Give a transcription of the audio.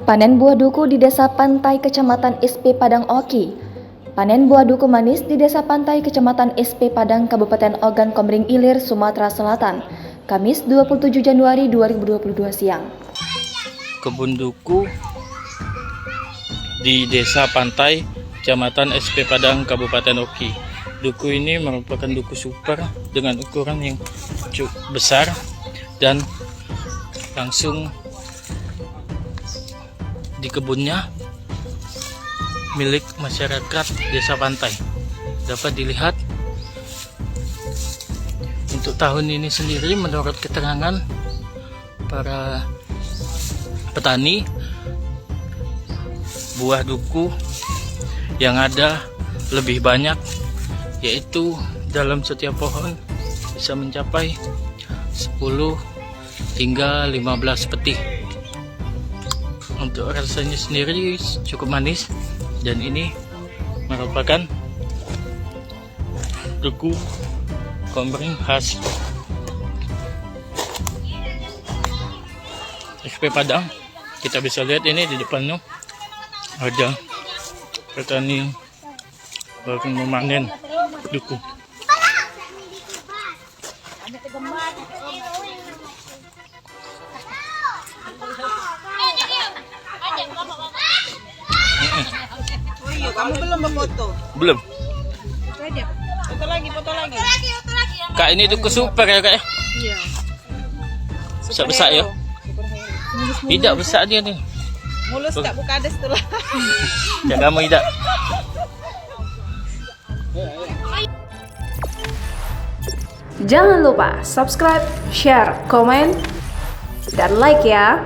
Panen buah duku di Desa Pantai, Kecamatan SP Padang Oki. Panen buah duku manis di Desa Pantai, Kecamatan SP Padang, Kabupaten Ogan Komering Ilir, Sumatera Selatan, Kamis 27 Januari 2022 siang. Kebun duku di Desa Pantai, Kecamatan SP Padang, Kabupaten Oki. Duku ini merupakan duku super dengan ukuran yang cukup besar dan langsung di kebunnya milik masyarakat Desa Pantai. Dapat dilihat untuk tahun ini sendiri, menurut keterangan para petani, buah duku yang ada lebih banyak, yaitu dalam setiap pohon bisa mencapai 10 hingga 15 peti. Untuk rasanya sendiri cukup manis, dan ini merupakan duku komering khas SP Padang. Kita bisa lihat ini di depannya ada petani baru memanen duku. Kamu belum berfoto? Belum. Foto lagi. Kak, ini duku super ya kak ya? Iya. Besar-besar ya? Tidak besar dia nih. Mulus tak buka ades tuh lah. Jangan kamu tidak. Jangan lupa subscribe, share, komen, dan like ya.